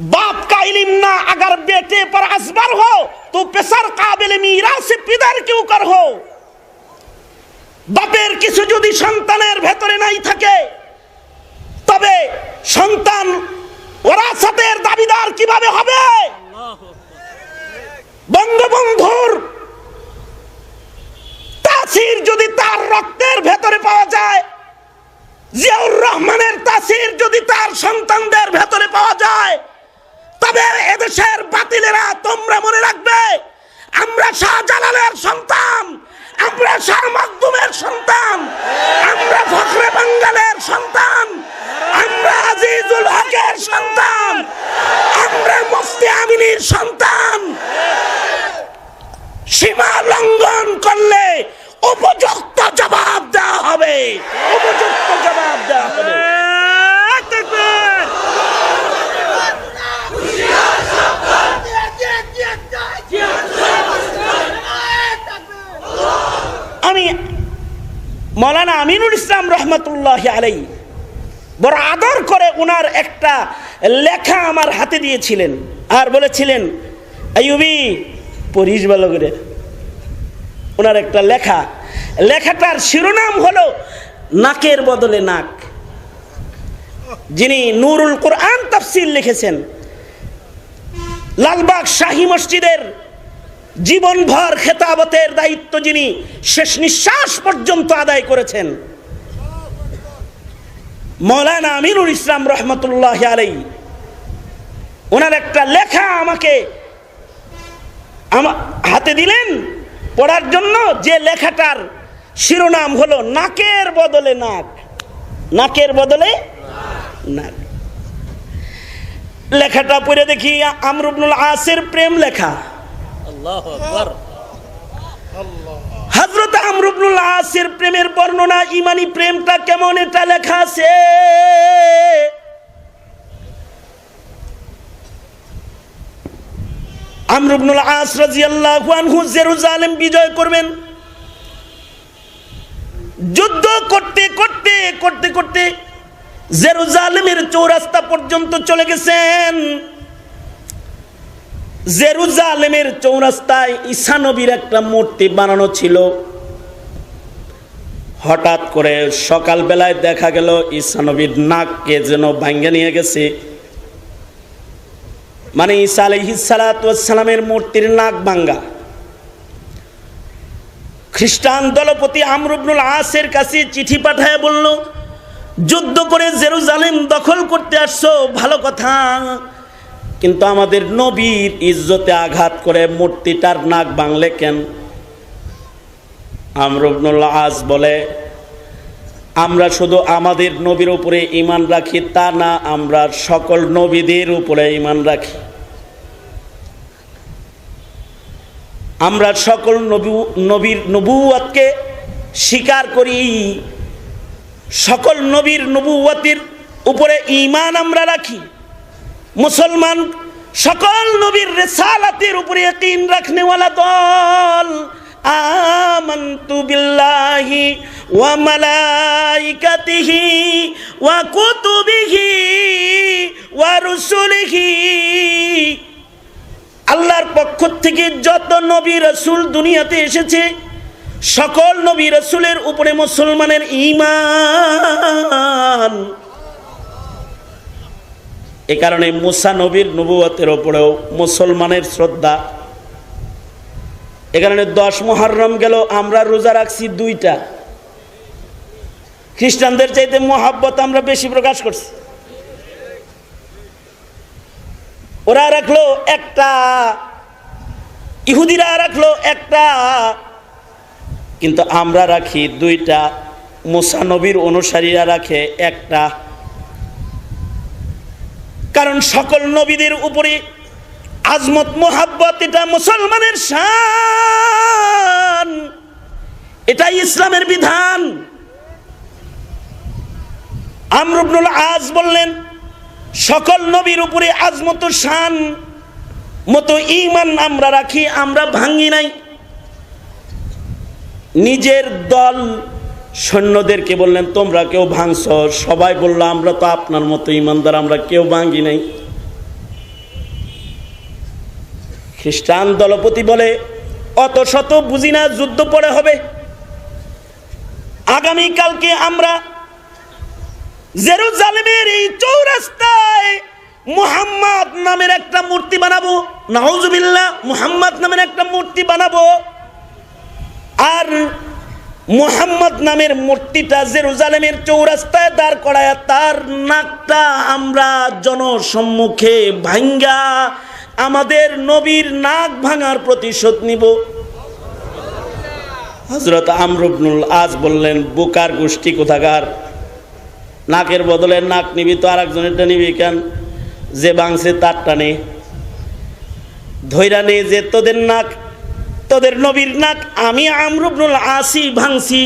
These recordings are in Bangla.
बाप का इल्म ना अगर बेटे पर असबर हो तो पेशर काबिल मीरास पिदर क्यों कर हो। বাপের কিছু যদি সন্তানের ভেতরে নাই থাকে তবে সন্তান ওরাসাতের দাবিদার কিভাবে হবে। বঙ্গবন্ধুর তাসির যদি তার রক্তের ভেতরে পাওয়া যায়, জিয়াউর রহমানের তাসির যদি তার সন্তানদের ভেতরে পাওয়া যায়, তবে এদেশের বাতিলেরা তোমরা মনে রাখবে আমরা শাহজালালের সন্তান, আমরা শাহ মাকদুমের সন্তান, আমরা ফখরে বাঙ্গালের সন্তান, আমরা আজিজুল হকের সন্তান, আমরা মুফতি আমিনীর সন্তান। সীমা লঙ্ঘন করলে উপযুক্ত জবাব দেওয়া হবে, উপযুক্ত জবাব দেওয়া হবে। আমি মৌলানা আমিনুল ইসলাম রহমতুল্লাহ আলাইহি বড় আদর করে ওনার একটা লেখা আমার হাতে দিয়েছিলেন আর বলেছিলেন, আইয়ুবী পড়িস ভালো করে। ওনার একটা লেখাটার শিরোনাম হলো নাকের বদলে নাক। যিনি নুরুল কোরআন তাফসীর লিখেছেন, লালবাগ শাহী মসজিদের জীবনভর খেতাবতের দায়িত্ব যিনি শেষ নিঃশ্বাস পর্যন্ত আদায় করেছেন, মৌলানা আমিনুল ইসলাম রহমতুল্লাহ আলাইহি, ওনার একটা লেখা আমাকে হাতে দিলেন পড়ার জন্য, যে লেখাটার শিরোনাম হলো নাকের বদলে নাক, নাকের বদলে নাক। লেখাটা পড়ে দেখি আমর ইবনুল আসের প্রেম লেখা। আল্লাহু আকবার। হযরত আমর ইবনুল আসের প্রেমের বর্ণনা, ঈমানি প্রেমটা কেমন এটা লেখা আছে। আমর ইবনুল আস রাদিয়াল্লাহু আনহু জেরুজালেম বিজয় করবেন। যুদ্ধ করতে করতে করতে করতে জেরুজালেমের চৌরাস্তা পর্যন্ত চলে গেছেন। জেরুজালেমের চৌরাস্তায় ঈসা নবীর একটা মূর্তি বানানো ছিল। হঠাৎ করে সকালবেলায় দেখা গেল ঈসা নবীর নাককে যেন ভাঙে নিয়ে গেছে। মানে ঈসা আলাইহিস সালাতু ওয়াস সালামের মূর্তির নাক ভাঙা। খ্রিস্টান দলপতি আমর ইবনুল আসের কাছে চিঠি পাঠায় বলল, যুদ্ধ করে জেরুজালেম দখল করতে আসছো ভালো কথা, কিন্তু আমাদের নবীর ইজ্জতে আঘাত করে মূর্তিটার নাক ভাঙলে কেন? আমর ইবনুল আস বলে, আমরা শুধু আমাদের নবীর উপরে ঈমান রাখি তা না, আমরা সকল নবীদের উপরে ঈমান রাখি। আমরা সকল নবীর নবুয়তকে স্বীকার করি, সকল নবীর নবুয়তের উপরে ঈমান আমরা রাখি। মুসলমান সকল নবীর রিসালাতের উপরে ইয়াকিন রাখনে ওয়ালা দল। আমানতু বিল্লাহি ওয়া মালাইকাতিহি ওয়া কুতুবিহি ওয়া রুসুলিহি। আল্লাহর পক্ষ থেকে যত নবী রাসূল দুনিয়াতে এসেছে সকল নবী রাসূলের উপরে মুসলমানের ঈমান। এ কারণে মুসা নবীর নবুয়তের উপরেও মুসলমানের শ্রদ্ধা। এ কারণে 10 মুহররম গেল, আমরা রোজা রাখছি 2টা। খ্রিস্টানদের চাইতে মহব্বত আমরা বেশি প্রকাশ করছি। ওরা রাখলো একটা, ইহুদিরা রাখলো একটা, কিন্তু আমরা রাখি 2টা। মুসা নবীর অনুসারীরা রাখে একটা। কারণ সকল নবীদের উপরে আজমত মোহাব্বত, এটা মুসলমানের শান, এটাই ইসলামের বিধান। আমর ইবনুল আস বললেন, সকল নবীর উপরে আজমত শান মতো ঈমান আমরা রাখি, আমরা ভাঙি নাই। নিজের দল সৈন্যদেরকে বললেন, তোমরা কেউ ভাঙছ? সবাই বলল, আমরা তো আপনার মতো ঈমানদার, আমরা কেউ ভাঙি নাই। খ্রিস্টান দলপতি বলে, অত শত বুঝি না, যুদ্ধ পড়ে হবে। আগামীকালকে আমরা জেরুজালেমের এই চৌরাস্তায় মুহাম্মদ নামের একটা মূর্তি বানাবো, নাউজুবিল্লাহ, মুহাম্মদ নামের একটা মূর্তি বানাবো। আর মুহাম্মদ নামের মূর্তিটা জেরুজালেমের চৌরাস্তায় দাঁড় করায় তার নাকটা আমরা জনসম্মুখে ভাঙ্গা আমাদের নবীর নাক ভাঙার প্রতিশোধ নিব। হযরত আমর ইবনুল আস বললেন, বোকার গোষ্ঠী কোথাকার, নাকের বদলে নাক নিবি তো আরেকজনেরটা নিবি কেন? যে ভাঙছে তারটা নে, ধৈরা নে যে তোদের নাক, তোদের নবীর নাক আমি আমর ইবনুল আসই ভাঙছি।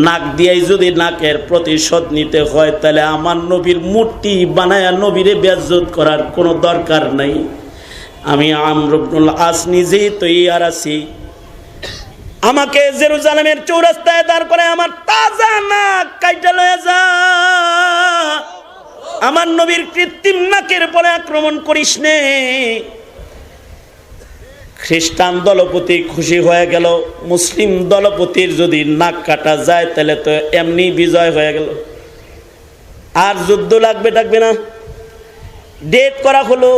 নাক দিয়াই যদি নাকের প্রতিশোধ নিতে হয়, তাহলে আমার নবীর মূর্তি বানায়া নবীরে বেইজ্জত করার কোনো দরকার নাই। আমি আমর ইবনুল আস নিজেই তৈয়ার আছি। আমাকে জেরুজালেমের চৌরাস্তায় দাঁড় করে আমার তাজা নাক কাইটা লয়ে যা। আমার নবীর কৃত্রিম নাকের পরে আক্রমণ করিস নে। খ্রিস্টান দলপতি খুশি হয়ে গেল। মুসলিম দলপতির যদি নাক কাটা যায় তাহলে তো এমনি বিজয় হয়ে গেল, আর যুদ্ধ লাগবে টাকবে না। ডেট করা হলো,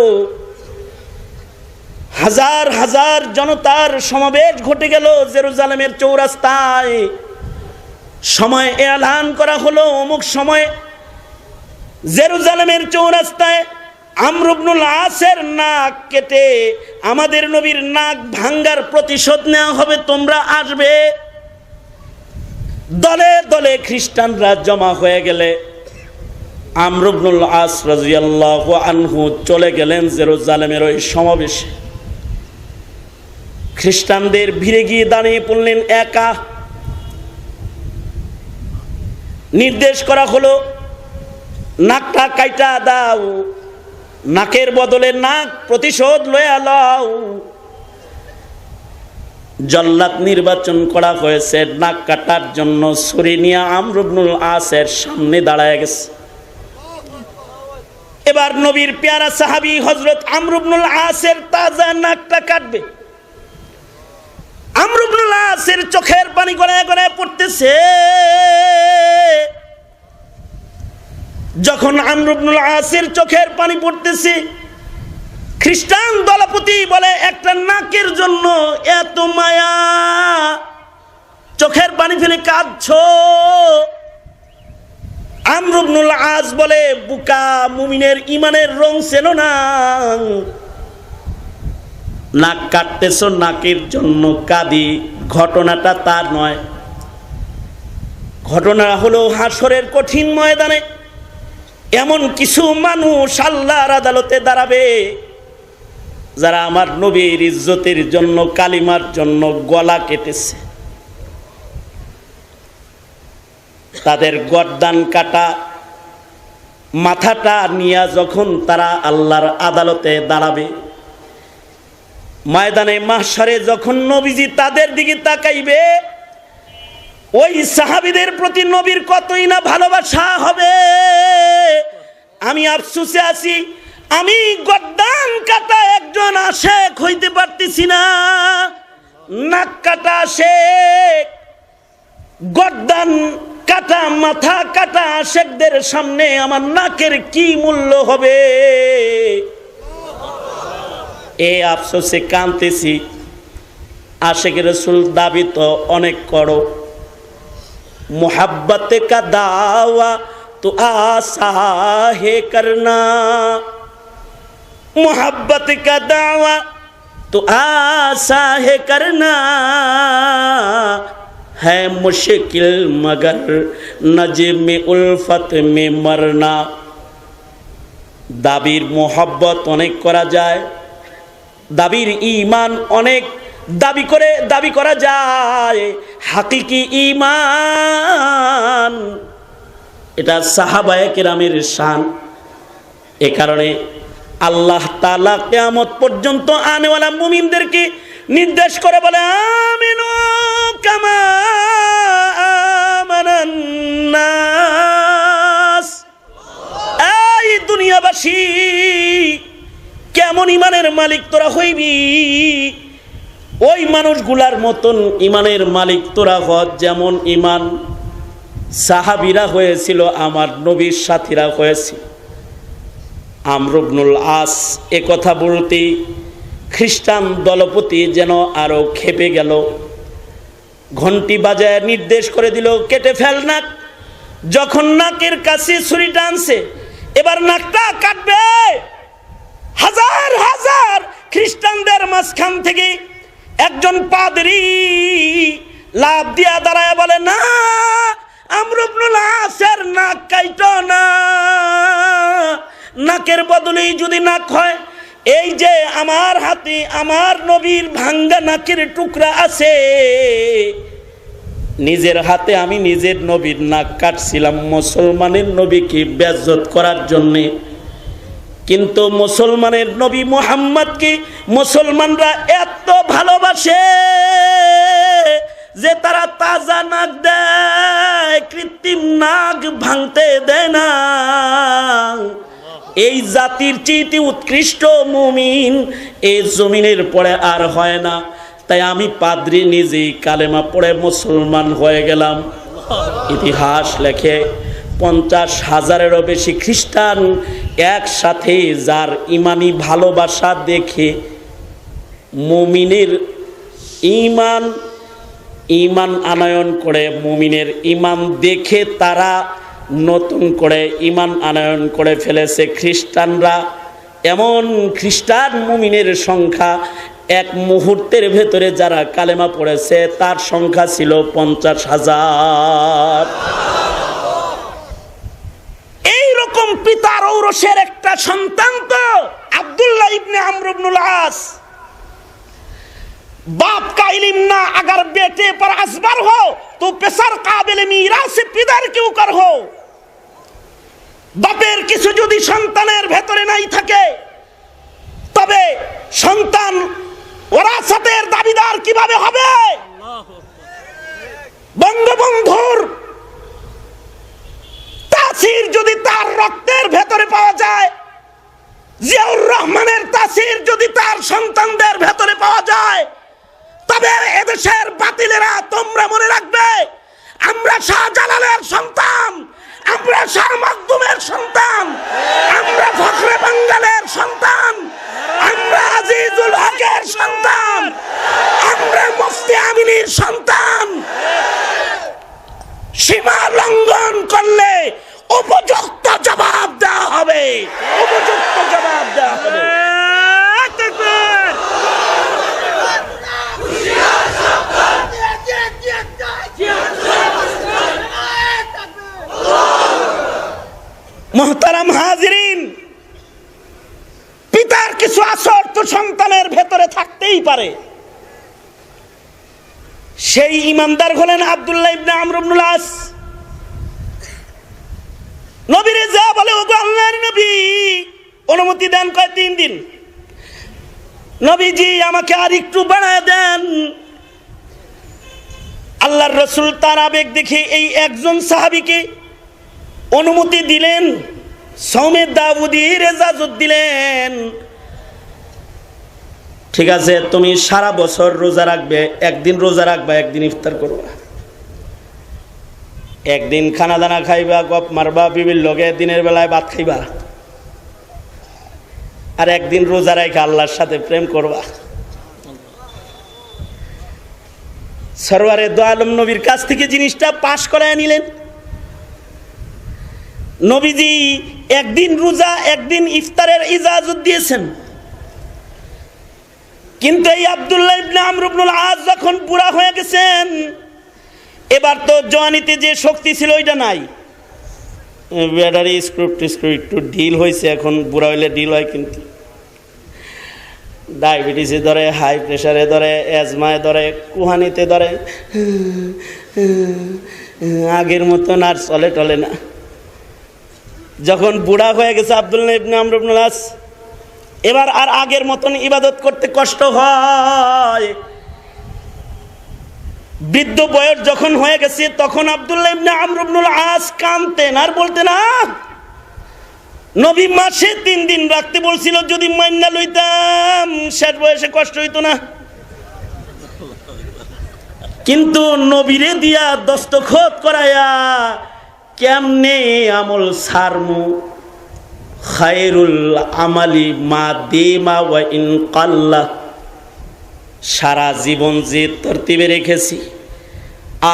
হাজার হাজার জনতার সমাবেশ ঘটে গেল জেরুজালেমের চৌরাস্তায়। সময় এলান করা হলো, অমুক সময় জেরুজালেমের চৌরাস্তায় আমর ইবনুল আসের নাক কেটে আমাদের নবীর নাক ভাঙ্গার প্রতিশোধ নেওয়া হবে, তোমরা আসবে। দলে দলে খ্রিস্টানরা জমা হয়ে গেলে আমর ইবনুল আস রাদিয়াল্লাহু আনহু চলে গেলেন জেরুজালেমের ওই সমাবেশে। খ্রিস্টানদের ভিড়ে গিয়ে দাঁড়িয়ে পড়লেন একা। নির্দেশ করা হলো, নাকটা কাইটা দাও, নাকের বদলে নাক প্রতিশোধ লয়া লও। জল্লাদ নির্বাচন করা হয়েছে নাক কাটার জন্য। ছুরি নিয়ে আমর ইবনুল আসের সামনে দাঁড়ায় গেছে। এবার নবীর পেয়ারা সাহাবী হযরত আমর ইবনুল আসের তাজা নাকটা কাটবে। আমর ইবনুল আসের চোখের পানি গড়ায় গড়ায় পড়তেছে। যখন আমর ইবনুল আসের চোখের পানি পড়তেছে, খ্রিস্টান দলপতি বলে, একটা নাকের জন্য এত মায়া, চোখের পানি ফেলে কাঁদছো? আমর ইবনুল আস বলে, বুকা, মুমিনের ইমানের রং চেনো না? নাক কাটতেছো নাকের জন্য কাঁদি, ঘটনাটা তার নয়। ঘটনা হলো হাসরের কঠিন ময়দানে এমন কিছু মানুষ আল্লাহর আদালতে দাঁড়াবে যারা আমার নবীর ইজ্জতের জন্য, কালিমার জন্য গলা কেটেছে। তাদের গর্দান কাটা মাথাটা নিয়ে যখন তারা আল্লাহর আদালতে দাঁড়াবে, ময়দানে মাহশরে যখন নবীজি তাদের দিকে তাকাইবে, ওই সাহাবীদের প্রতি নবীর কতই না ভালোবাসা হবে। আমি আফসোসে আছি, আমি গর্দান কাটা একজন আশেক হইতে পারতেছি না। নাক কাটা আশেক, গর্দান কাটা, মাথা কাটা আশেকদের সামনে আমার নাকের কি মূল্য হবে? এ আফসোসে কাঁদতেছি। আশেক রাসূল দাবি তো অনেক করো, मोहब्बत का दावा तो आसा है करना, मोहब्बत का दावा तो आसा है करना, है मुश्किल मगर नज़्म उल्फत में मरना। दाबीर मोहब्बत अनेक करा जाए, दाबीर ईमान अनेक দাবি করা যায়। হাকিকি ঈমান, এটা সাহাবায়ে কেরামের শান। এ কারণে আল্লাহ তাআলা কিয়ামত পর্যন্ত আনেওয়ালা মুমিনদেরকে নির্দেশ করে বলে, আমিনু কামা আমানান নাস। এই দুনিয়াবাসী, কেমন ইমানের মালিক তোরা হইবি? ওই মানুষগুলার মতন ইমানের মালিক তোরা হ, যেমন ইমান সাহাবীরা হয়েছিল, আমার নবীর সাথীরা হয়েছিল। আমর ইবনুল আস এ কথা বলতে খ্রিস্টান দলপতি যেন আরো ক্ষেপে গেল, ঘন্টি বাজায় নির্দেশ করে দিল, কেটে ফেল নাক। যখন নাকের কাছে ছুরি টানছে, এবার নাকটা কাটবে, হাজার হাজার খ্রিস্টানদের মাঝখান থেকে একজন পাদ্রী লাফ দিয়া দাঁড়ায় বলে, না, আমর ইবনুল আসের নাক কাইটো না, নাকের বদলেই যদি নাক হয়, এই যে আমার হাতে আমার নবীর ভাঙ্গা নাকের টুকরা আছে, নিজের হাতে আমি নিজের নবীর নাক কাটছিলাম মুসলমানের নবীকে বেইজ্জত করার জন্যে। কিন্তু মুসলমানের নবী মুহাম্মদকে মুসলমানরা এত ভালোবাসে যে তারা তাজা নাক দেয়, কৃত্রিম নাক ভাঙতে দেয় না। এই জাতির চেয়ে উৎকৃষ্ট মুমিন এই জমিনের পরে আর হয় না। তাই আমি পাদ্রী নিজেই কালেমা পড়ে মুসলমান হয়ে গেলাম। ইতিহাস লেখে 50,000-এরও বেশি খ্রিস্টান একসাথে, যার ইমানি ভালোবাসা দেখে মুমিনের ইমান আনয়ন করে, মুমিনের ইমান দেখে তারা নতুন করে ইমান আনয়ন করে ফেলেছে খ্রিস্টানরা। এমন খ্রিস্টান মুমিনের সংখ্যা এক মুহূর্তের ভেতরে যারা কালেমা পড়েছে তার সংখ্যা ছিল 50,000। এইরকম পিতার ঔরসের একটা সন্তান তো আব্দুল্লাহ ইবনে আমর ইবনুল আস। बाप का इल्म ना अगर बेटे पर असबर हो तो पेसर काबिल मीरास पिदर क्यों कर हो। বাপের কিছু যদি সন্তানের ভেতরে নাই থাকে তবে সন্তান ওরাসাতের দাবিদার কিভাবে হবে? বঙ্গবন্ধুর তাসির যদি তার রক্তের ভেতরে পাওয়া যায়, জিয়াউর রহমানের তাসির যদি তার সন্তানদের ভেতরে পাওয়া যায়, তবে এদেশের বাতিলেরা তোমরা মনে রাখবে, আমরা শাহজালালের সন্তান, আমরা শাহ মাকদুমের সন্তান, আমরা ফখরে বাঙ্গালের সন্তান, আমরা আজিজুল হকের সন্তান, আমরা মুফতি আমিনীর সন্তান। সীমা লঙ্ঘন করলে উপযুক্ত জবাব দেওয়া হবে, উপযুক্ত জবাব দেওয়া হবে। মোহতারাম হাজিরিন, পিতার কিছু আসর তো সন্তানের ভেতরে থাকতেই পারে। সেই ইমানদার হলেন আব্দুল্লাহ ইবনে আমর ইবনুল আস। নবীরে যা বলে, ওগো আল্লাহর নবী অনুমতি দেন, কয় 3 দিন। নবীজি আমাকে আর একটু বাড়ায় দেন। আল্লাহর রাসূল তার আবেগ দেখে এই একজন সাহাবীকে অনুমতি দিলেন, সৌমে দাউদীর ইজাজত দিলেন। ঠিক আছে, তুমি সারা বছর রোজা রাখবে, একদিন রোজা রাখবা, একদিন ইফতার করবা, একদিন খানা দানা খাইবা, গপ মারবা, বিবির লগে দিনের বেলায় ভাত খাইবা, আর একদিন রোজা রাখা আল্লাহর সাথে প্রেম করবা। সরওয়ারে দো আলম নবীর কাছ থেকে জিনিসটা পাশ করায় নিলেন। নবীজি একদিন রোজা একদিন ইফতারের ইজাজত দিয়েছেন। কিন্তু এই আব্দুল্লাহ ইবনে আমর ইবনুল আস যখন বুড়া হয়ে গেছেন, এবার তো জওয়ানিতে যে শক্তি ছিল ওইটা নাই, ব্যাটারি স্ক্রু একটু ঢিল হয়েছে। এখন বুড়া হইলে ঢিল হয়, কিন্তু ডায়াবেটিসে ধরে, হাই প্রেশারে ধরে, অ্যাজমায় ধরে, কুহানিতে ধরে, আগের মতন আর চলে টলে না। যখন বুড়া হয়ে গেছে আব্দুল্লাহ ইবনে আমর ইবনুল আস, এবার আর আগের মতন ইবাদত করতে কষ্ট হয়। বৃদ্ধ বয়স যখন হয়ে গেছে, তখন আব্দুল্লাহ ইবনে আমর ইবনুল আস কাঁদতেন আর বলতেন, নবী মাসে 3 দিন রাখতে বলছিল, যদি মাইনা লইতাম শেষ বয়সে কষ্ট হইতো না। কিন্তু নবীরে দিয়া দস্তখত করায়া কেমনে আমল সারমু? খায়রুল আমালি মা দিমা ওয়া ইন কাল্লা। সারা জীবন যে তরতিবে রেখেছি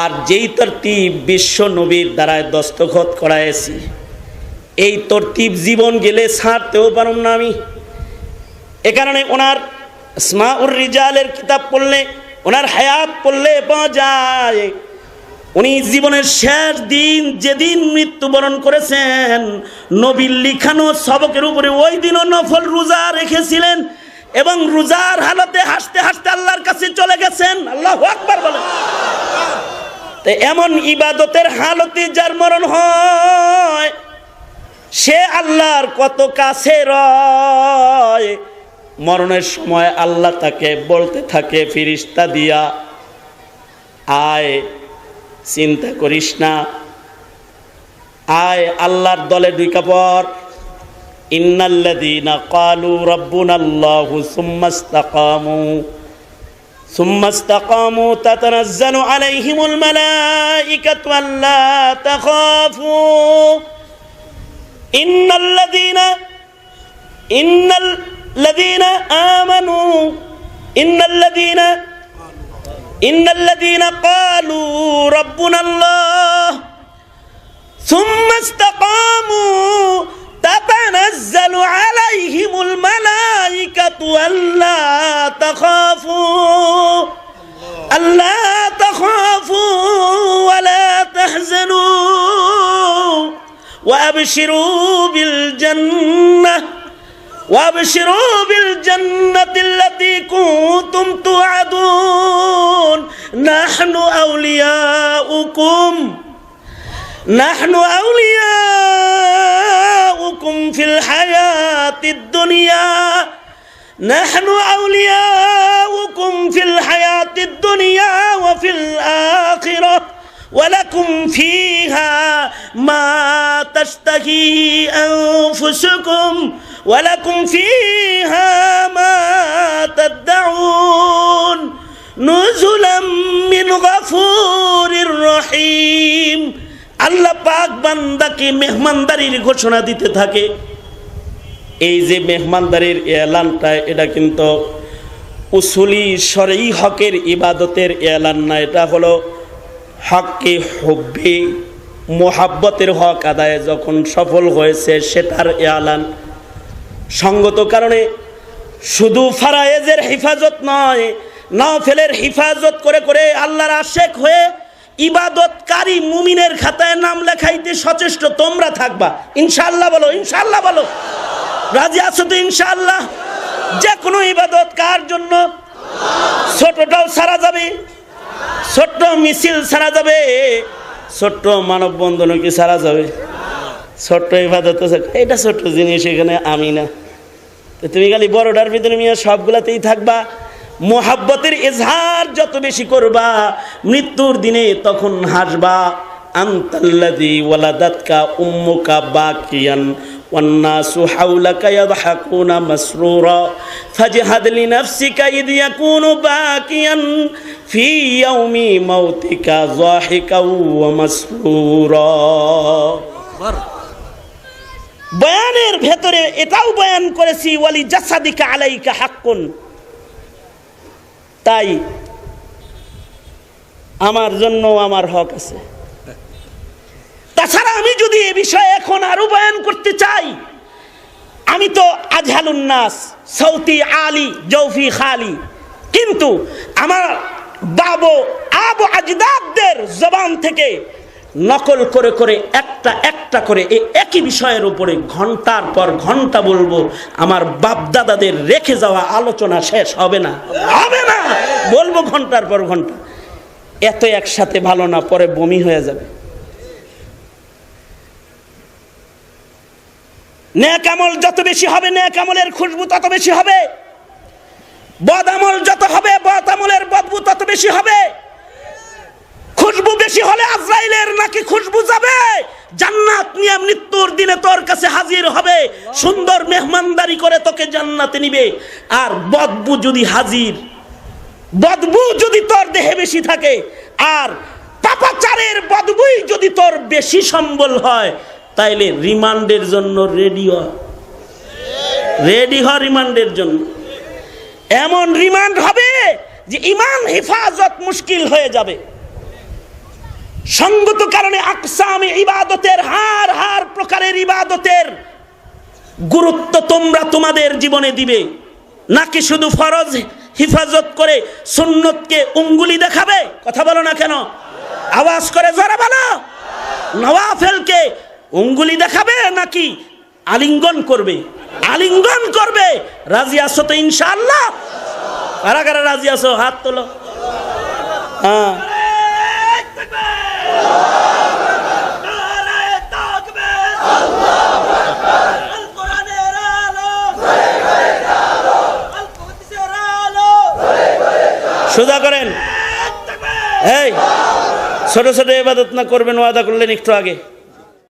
আর যেই তরতিব বিশ্ব নবীর দ্বারায় দস্তখত করাইছি, এই তরতিব জীবন গেলে ছাড়তেও পারুম না আমি। এ কারণে ওনার আসমাউর রিজালের কিতাব পড়লে, ওনার হায়াত পড়লে পাওয়া যায় উনি জীবনের শেষ দিন যেদিন মৃত্যুবরণ করেছেন, নবীর লিখানো সবকের উপরে ওই দিনও নফল রোজা রেখেছিলেন এবং রোজার হালতে হাসতে হাসতে আল্লাহর কাছে চলে গেছেন। আল্লাহু আকবার বলেন। তো এমন ইবাদতের হালতে যার মরণ হয়, সে আল্লাহর কত কাছে রয়। মরণের সময় আল্লাহ তাকে বলতে থাকে ফেরেশতা দিয়া, আয় চিন্তা করিস না, আয় আল্লাহর দলে ঢুকা পড়। ইন্নাল্লাযীনা ক্বালু রাব্বুনাল্লাহু সুম্মা ইসতাকামু তাতানাজ্জালু আলাইহিমুল মালাঈকাতু আল্লা তাখাফু ইন্নাল্লাযীনা আমানু ইন্নাল্লাযীনা ক্বালু রাব্বুনাল্লাহ সুম্মা ইসতাকামু তাতানাজ্জালু আলাইহিমুল মালাঈকাতু আল্লা তাখাফু ওয়া লা তাহজানু وأبشروا بالجنة التي كنتم توعدون نحن أولياؤكم في الحياة الدنيا وفي الآخرة ولكم فيها ما تشتهي أنفسكم ولكم فيها ما تدعون نزلا من غفور رحيم। আল্লাহ পাক বান্দাকে মেহমানদারির ঘোষণা দিতে থাকে। এই যে মেহমানদারির এলানটা, এটা কিন্তু উসুলি শরঈ হকের ইবাদতের এলান না, এটা হলো হককে হুব্বে মোহাব্বতের হক আদায়ে যখন সফল হয়েছে সেটার এলান। সঙ্গত কারণে শুধু ফারায়েজের হিফাজত নয়, নফলের হিফাজত করে করে আল্লাহর আশেক হয়ে ইবাদতকারী মুমিনের খাতায় নাম লেখাইতে সচেষ্ট তোমরা থাকবা। ইনশাআল্লাহ বলো, ইনশাআল্লাহ বলো। রাজি আছো তো ইনশাআল্লাহ? যে কোনো ইবাদত কার জন্য? ছোটটাও ছাড়া যাবে, ছোট্ট মিছিল ছাড়া যাবে, ছোট্ট মানববন্ধনও কি ছাড়া যাবে? ছোট্ট ইবাদত, এটা ছোট্ট জিনিস, এখানে আমি না। তো তুমি খালি বড়টার ভিতরে মিয়া সবগুলাতেই থাকবা। মোহাব্বতের ইজহার যত বেশি করবা, মৃত্যুর দিনে তখন হাসবা। আনতাল্লাযী ওয়ালাদাতকা উম্মুকা বাকিয়ান والناس حولك يضحكون مسرورا فاجهد لنفسك إذ يكون باكيا في يوم موتك ضاحكا ومسرورا। বয়ানের ভেতরে এটাও বয়ান করেছি, ওয়ালি জাসাদিকা আলাইকা হাক্কুন। তাই আমার জন্য আমার হক আছে। তাছাড়া আমি যদি এ বিষয়ে এখন আরো বয়ান করতে চাই, আমি তো আজহালুন নাস, সৌতি আলী জৌফি খালি, কিন্তু আমার আবু আজদাদদের জবান থেকে নকল করে করে একটা করে এই একই বিষয়ের উপরে ঘন্টার পর ঘন্টা বলবো। আমার বাপ দাদাদের রেখে যাওয়া আলোচনা শেষ হবে না, বলবো ঘন্টার পর ঘন্টা। এত একসাথে ভালো না, পরে বমি হয়ে যাবে। নেক আমল যত বেশি হবে, নেক আমলের খুশবু তত বেশি হবে। বদ আমল যত হবে, বদ আমলের বদবু তত বেশি হবে। খুশবু বেশি হলে আজরাইলের নাকি খুশবু যাবে, জান্নাত নিয়ে মৃত্যুর দিনে তোর কাছে হাজির হবে। সুন্দর মেহমানদারি করে তোকে জান্নাতে নিবে। আর বদবু যদি হাজির, বদবু যদি তোর দেহে বেশি থাকে, আর পাপাচারের বদবুই যদি তোর বেশি সম্বল হয়, তাইলে রিমান্ডের জন্য রেডি হ রিমান্ডের জন্য। এমন রিমান্ড হবে যে ইমান হেফাজত মুশকিল হয়ে যাবে। সঙ্গত কারণে আকসামে ইবাদতের হার প্রকারের ইবাদতের গুরুত্ব তোমরা তোমাদের জীবনে দিবে, নাকি শুধু ফরজ হিফাজত করে সুন্নতকে উঙ্গুলি দেখাবে? কথা বলো না কেন? আওয়াজ করে জোরে বলো। নওয়াফেলকে উঙ্গুলি দেখাবে নাকি আলিঙ্গন করবে? আলিঙ্গন করবে। রাজি আছো তো ইনশাআল্লাহ? কারা কারা রাজি আছো? হাত তোলো। হ্যাঁ, সোজা করেন। এই ছোট ছোট ইবাদত না করবেন, ওয়াদা করলেন একটু আগে।